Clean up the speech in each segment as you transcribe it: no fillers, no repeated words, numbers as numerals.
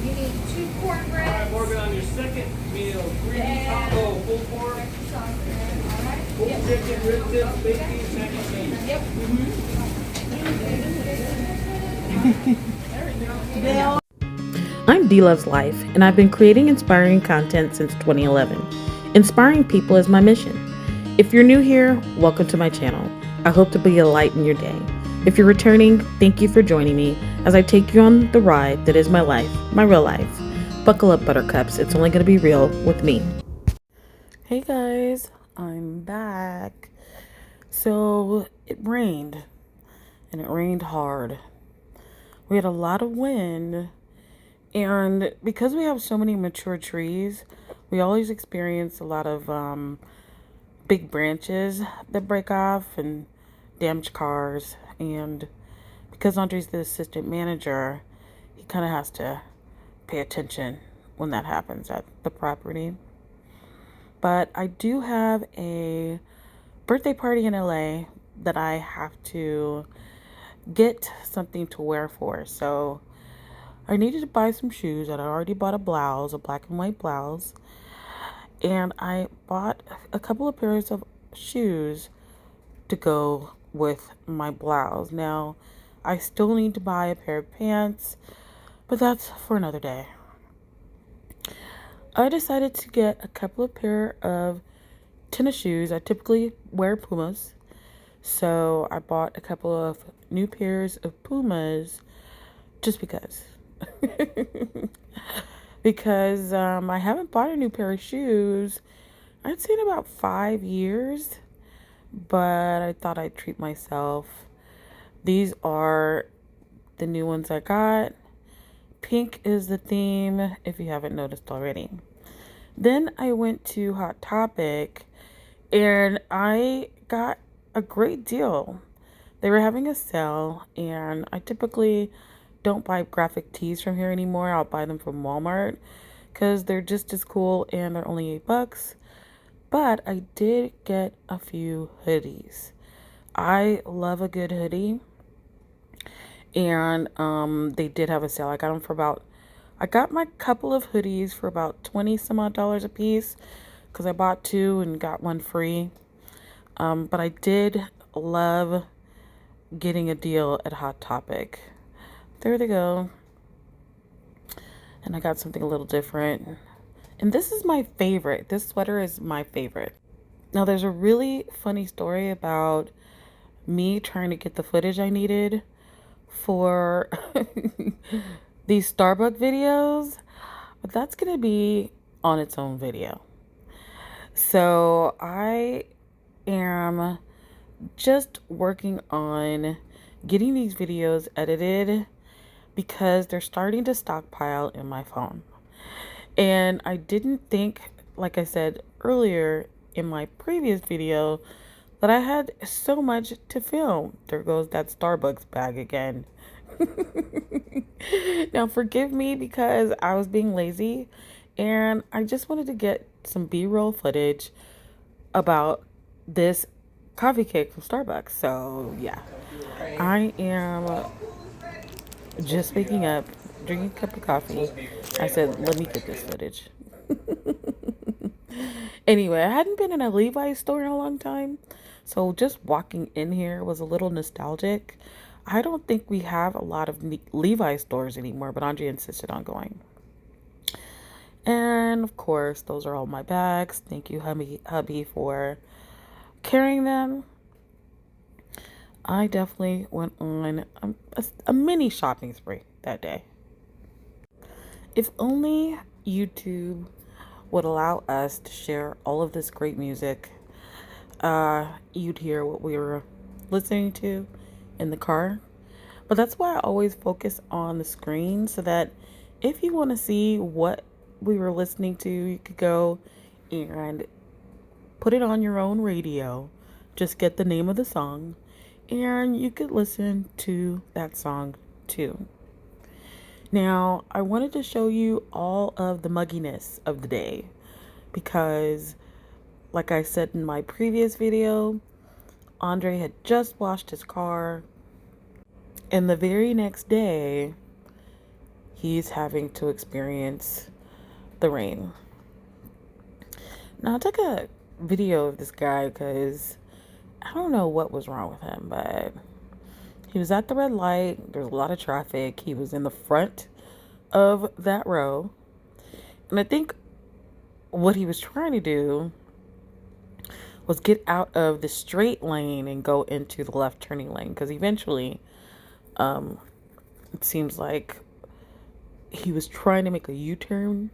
You need 2 cornbreads. All right, Morgan, on your second meal, 3 taco, pulled pork, pulled chicken, rib tips, baked beans, mac and cheese. Yep. I'm D Loves Life, and I've been creating inspiring content since 2011. Inspiring people is my mission. If you're new here, welcome to my channel. I hope to be a light in your day. If you're returning, thank you for joining me as I take you on the ride that is my life, my real life. Buckle up, buttercups. It's only going to be real with me. Hey guys, I'm back. So it rained, and it rained hard. We had a lot of wind, and because we have so many mature trees, we always experience a lot of big branches that break off and damage cars. And because Andre's the assistant manager, he kind of has to pay attention when that happens at the property. But I do have a birthday party in LA that I have to get something to wear for. So I needed to buy some shoes, and I already bought a blouse, a black and white blouse. And I bought a couple of pairs of shoes to go with my blouse. Now, I still need to buy a pair of pants, but that's for another day. I decided to get a couple of pair of tennis shoes. I typically wear Pumas, so I bought a couple of new pairs of Pumas just because. Because I haven't bought a new pair of shoes, I'd say in about 5 years, but I thought I'd treat myself. These are the new ones I got. Pink is the theme, if you haven't noticed already. Then I went to Hot Topic, and I got a great deal. They were having a sale, and I typically don't buy graphic tees from here anymore. I'll buy them from Walmart because they're just as cool, and they're only $8. But I did get a few hoodies. I love a good hoodie, and they did have a sale. I got my couple of hoodies for about 20 some odd dollars a piece because I bought 2 and got 1 free. But I did love getting a deal at Hot Topic. There they go. And I got something a little different. And this is my favorite. This sweater is my favorite. Now, there's a really funny story about me trying to get the footage I needed for these Starbucks videos, but that's going to be on its own video. So I am just working on getting these videos edited because they're starting to stockpile in my phone. And I didn't think, like I said earlier in my previous video, that I had so much to film. There goes that Starbucks bag again. Now, forgive me because I was being lazy, and I just wanted to get some B-roll footage about this coffee cake from Starbucks. So, yeah. I am just waking up, drinking a cup of coffee. I said, let me get this footage. Anyway, I hadn't been in a Levi's store in a long time, so just walking in here was a little nostalgic. I don't think we have a lot of Levi's stores anymore, but Andre insisted on going. And of course, those are all my bags. Thank you, hubby, for carrying them. I definitely went on a mini shopping spree that day. If only YouTube would allow us to share all of this great music, you'd hear what we were listening to in the car. But that's why I always focus on the screen, so that if you want to see what we were listening to, you could go and put it on your own radio. Just get the name of the song, and you could listen to that song too. Now, I wanted to show you all of the mugginess of the day because, like I said in my previous video, Andre had just washed his car, and the very next day, he's having to experience the rain. Now I took a video of this guy because I don't know what was wrong with him, but he was at the red light. There's a lot of traffic. He was in the front of that row. And I think what he was trying to do was get out of the straight lane and go into the left turning lane. Because eventually, it seems like he was trying to make a U-turn.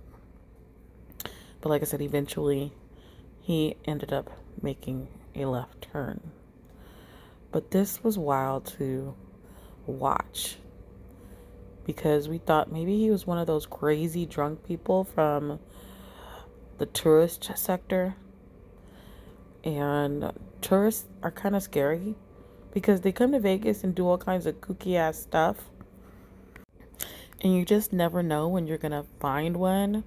But like I said, eventually he ended up making a left turn. But this was wild to watch because we thought maybe he was one of those crazy drunk people from the tourist sector. And tourists are kind of scary because they come to Vegas and do all kinds of kooky ass stuff. And you just never know when you're going to find one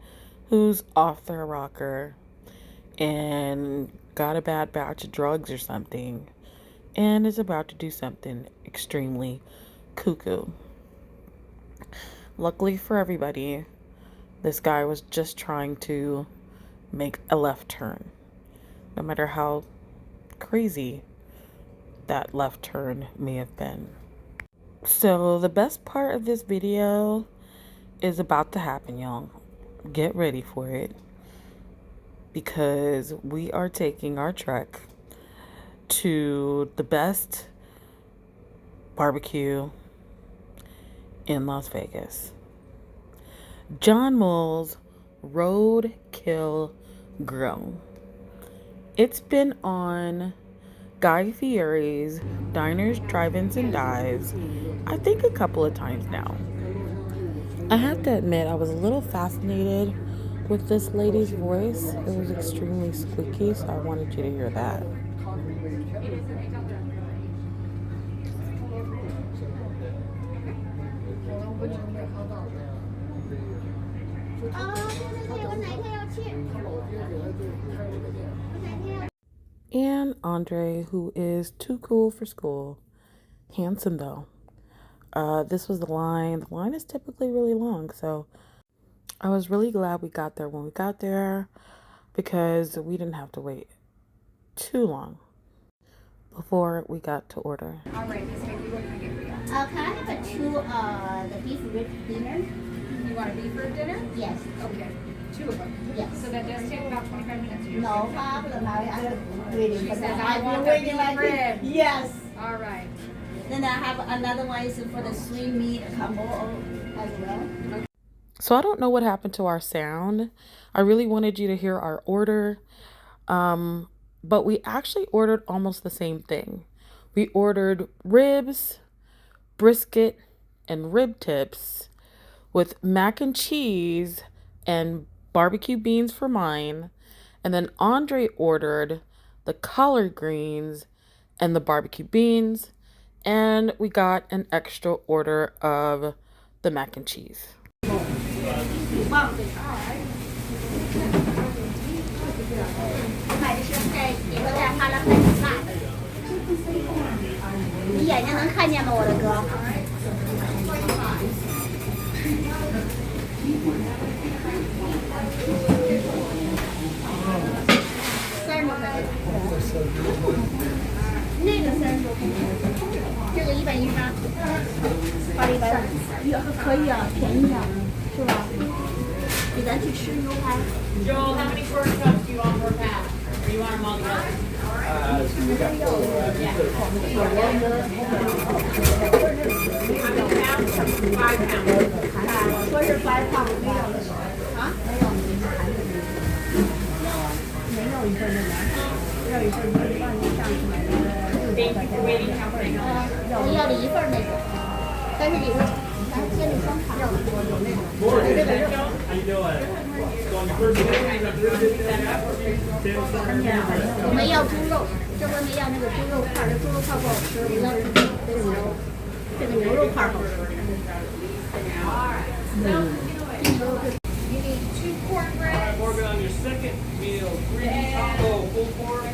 who's off their rocker and got a bad batch of drugs or something and is about to do something extremely cuckoo. Luckily for everybody, this guy was just trying to make a left turn, no matter how crazy that left turn may have been. So the best part of this video is about to happen, y'all. Get ready for it, because we are taking our trek to the best barbecue in Las Vegas. John Mull's Roadkill Grill. It's been on Guy Fieri's Diners, Drive-Ins, and Dives, I think a couple of times now. I have to admit, I was a little fascinated with this lady's voice. It was extremely squeaky, so I wanted you to hear that. And Andre, who is too cool for school. Handsome though. This was the line. The line is typically really long, so I was really glad we got there when we got there because we didn't have to wait too long before we got to order. All right, Miss Vicky, what can I get for you? Can I have the beef rib dinner? You want a beef rib dinner? Yes. Okay, 2 of them. Yes. So that does take about 25 minutes. No problem. I'm waiting She for says, that. I I've want been the waiting beef like rib. Yes. All right. Then I have another one is for the sweet meat combo as well. So I don't know what happened to our sound. I really wanted you to hear our order. But we actually ordered almost the same thing. We ordered ribs, brisket, and rib tips with mac and cheese and barbecue beans for mine. And then Andre ordered the collard greens and the barbecue beans. And we got an extra order of the mac and cheese. 买的是在也是在哈拉菜挺辣的，你眼睛能看见吗，我的哥？30块钱，那个30多块钱，这个113，花了150，也可以啊，便宜啊，是吧？给咱去吃牛排。 Joel, how many pork chops do you want per pound? Or you want them all together? Five pounds. 说是5 pounds 没有了啊？没有一份那个，要一份你帮你上去买那个600块钱。我要了一份那个，但是里头咱先得双盘。有那个。 How you doing? So on your first day, you 我们要猪肉，这回没要那个猪肉块，这猪肉块不好吃，我要这个牛肉块好吃。 You need 2 cornbread. Morgan, on your second meal, 3 taco, pulled pork,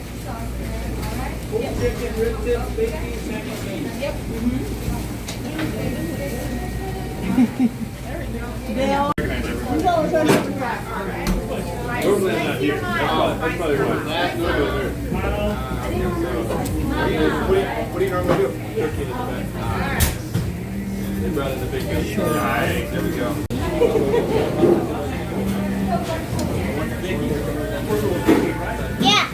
pulled chicken, rib tips, baked beans, mac and cheese. Yep. There we Bill. 你跟我说你不是。 Normally I'm not here. That's probably why. What do you normally do? Turkey in the back. They brought in the big gun. Nice. There we go. Yeah.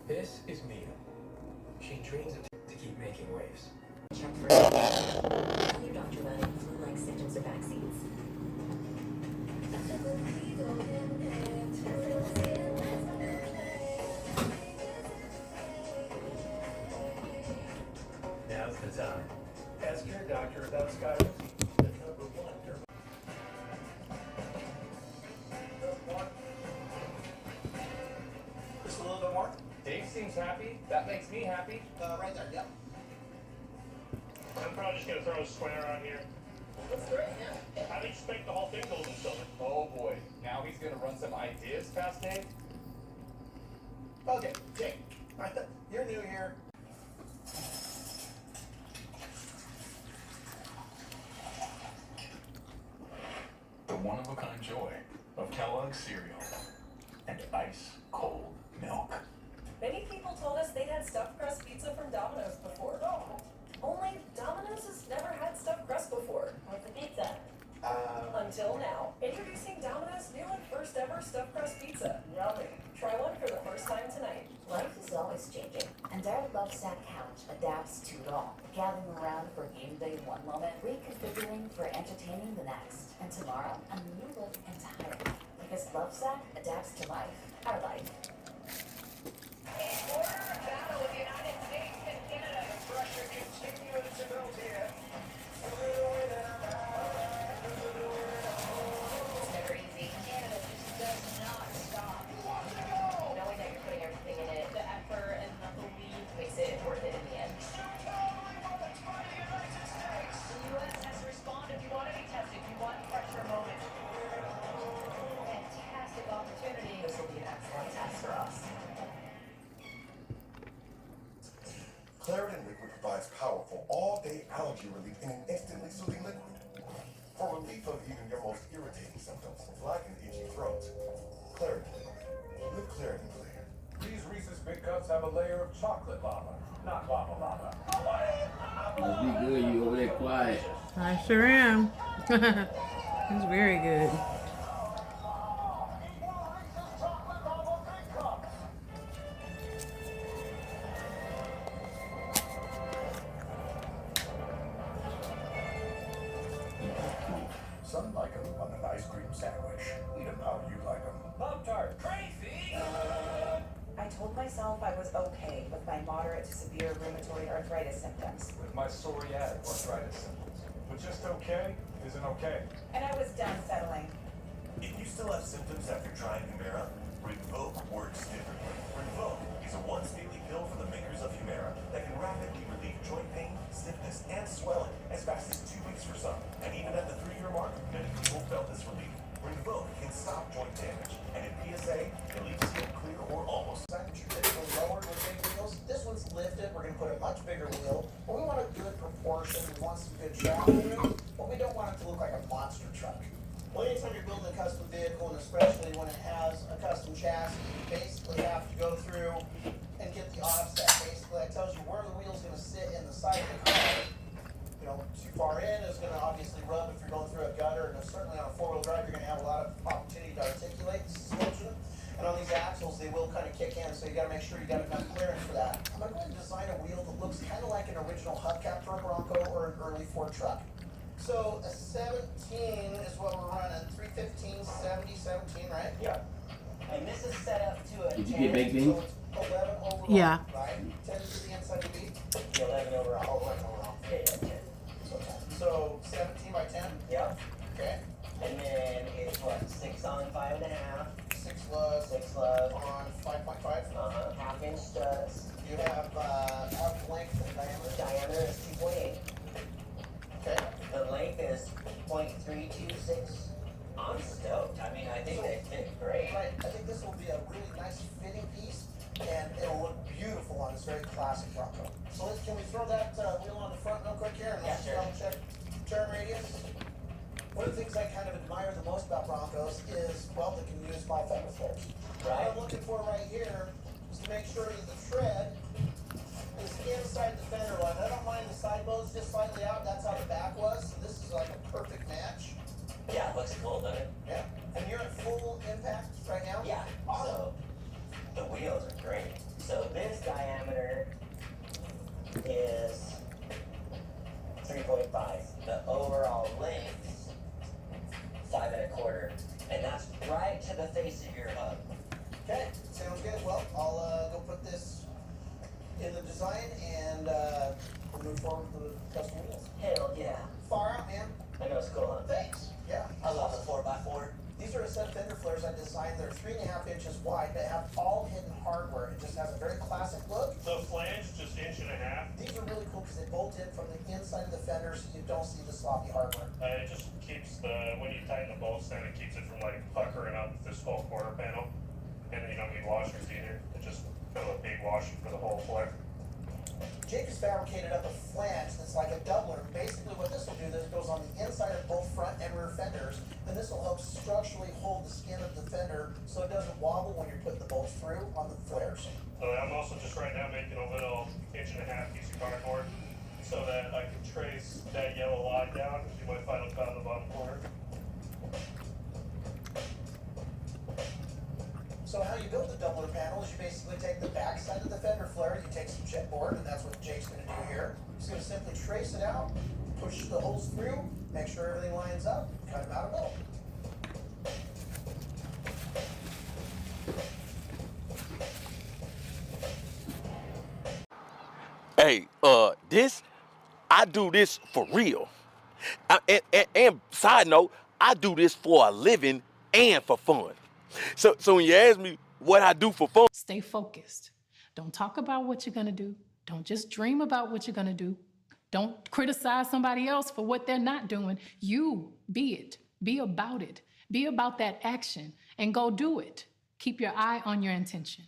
This is Mia. She dreams to keep making waves. Check for your doctor about any flu-like symptoms or vaccines. Now's the time. Ask your doctor about Skyrim. The number one derm. Just a little bit more. Dave seems happy. That makes me happy. Right there, yep. I'm probably just gonna throw a square on here. That's great, yeah. How do you expect the whole thing gold and silver? Oh boy. Now he's gonna run some ideas past Dave. Okay, Jake, you're new here. The one-of-a-kind joy of Kellogg's cereal and ice cold milk. Many people told us they'd had stuffed crust pizza from Domino's before. Only Domino's has never had stuffed crust before. What's the pizza? Until now. Introducing Domino's new and first ever stuffed crust pizza. Yummy. Try one for the first time tonight. Life is always changing, and our Love Sack couch adapts to it all. Gathering around for game day one moment, reconfiguring for entertaining the next. And tomorrow, a new look entirely. Because Love Sack adapts to life, our life. Border battle with the United States and Canada. Pressure continues to build here. It's never easy. Canada just does not stop. Knowing that you're putting everything in it, the effort and the belief makes it worth it in the end. The U.S. has responded. You want to be tested. You want pressure moment. Fantastic opportunity. This will be an excellent test for us. Claritin Liquid provides powerful all-day allergy relief in an instantly soothing liquid. For relief of even your most irritating symptoms, like an itchy throat. Claritin Liquid. Live Claritin Clear. These Reese's Big Cups have a layer of chocolate lava, not lava lava. Must be good. You over there quiet. I sure am. It's very good. Some like them on an ice cream sandwich. Eat them how you like them. Pop-Tart. Crazy! I told myself I was okay with my moderate to severe rheumatoid arthritis symptoms. With my psoriatic arthritis symptoms. But just okay isn't okay. And I was done settling. If you still have symptoms after trying Humira, Rinvoq works differently. Rinvoq is a once-daily pill from the makers of Humira that can rapidly relieve joint pain, stiffness, and swelling as fast as 2 weeks for some. And even at the 3-year mark, many people felt this relief. Rinvoq can stop joint damage, and in PSA, it leaves skin clear or almost. Traditional lowered with big wheels. This one's lifted. We're going to put a much bigger wheel. But we want a good proportion. We want some good travel room. But we don't want it to look like a monster truck. Well, anytime you're building a custom vehicle, and especially when it has a custom chassis, you basically have to go through and get the offset. Basically, that tells you where the wheel's going to sit in the side of the car. You know, too far in is going to obviously rub if you're going through a gutter, and certainly on a four-wheel drive, you're going to have a lot of opportunity to articulate the suspension. And on these axles, they will kind of kick in, so you got to make sure you got enough clearance for that. I'm going to design a wheel that looks kind of like an original hubcap for a Bronco or an early Ford truck. So a 17 is what we're running. 315, 70, 17, right? Yeah. And this is set up to a Did you get baked beans? So it's 11 overall. Yeah. Right? 10 to the inside of the beat. 11 overall. 11 overall. Yeah. So 17 by 10? Yeah. Okay. And then it's what? 6 on 5.5. 6 lugs. 6 love. On 5.5. Half-inch studs. You have arc length and diameter. Diameter is 2.8. Okay. 0.326. I'm stoked. I mean, I think they fit great. Right. I think this will be a really nice fitting piece, and it'll look beautiful on this very classic Bronco. So can we throw that wheel on the front real quick here, and let's sure. double check turn radius? One of the things I kind of admire the most about Broncos is, well, they can use my fender flares. Right. What I'm looking for right here is to make sure that the tread is inside the fender line. I don't mind the side loads just slightly out. That's how the back was. So this is like a perfect match. Yeah, it looks cool, doesn't it? Yeah. And you're at full impact right now? Yeah. Awesome. So the wheels are great. So this diameter is 3.5. The overall length, 5 1/4. And that's right to the face of your hub. Okay, sounds good. Well, I'll go put this in the design and we'll move forward with the custom wheels. Hell yeah. Far out, man. I know it's cool, huh? Thanks. Yeah. I love the 4x4. These are a set of fender flares I designed. They're 3.5 inches wide. They have all hidden hardware. It just has a very classic look. The flange just 1.5 inches. These are really cool because they bolt in from the inside of the fender so you don't see the sloppy hardware. It just keeps when you tighten the bolts down, it keeps it from like puckering up this whole quarter panel. And you don't need washers either. It's just kind of a big washer for the whole flare. Jake has fabricated up a flange that's like a doubler. Basically what this will do is it goes on the inside of both front and rear fenders, and this will help structurally hold the skin of the fender so it doesn't wobble when you're putting the bolts through on the flares. So I'm also just right now making a little 1.5 inch piece of cardboard so that I can trace that yellow line down. You might find it on the bottom corner. So how you build the doubler panel is you basically take the back side of the fender flare, you take some chipboard, and that's what Jake's going to do here. He's going to simply trace it out, push the holes through, make sure everything lines up, cut them out of middle. Hey, I do this for real. And side note, I do this for a living and for fun. So when you ask me what I do for fun, stay focused. Don't talk about what you're gonna do. Don't just dream about what you're gonna do. Don't criticize somebody else for what they're not doing. You be it. Be about it. Be about that action and go do it. Keep your eye on your intention.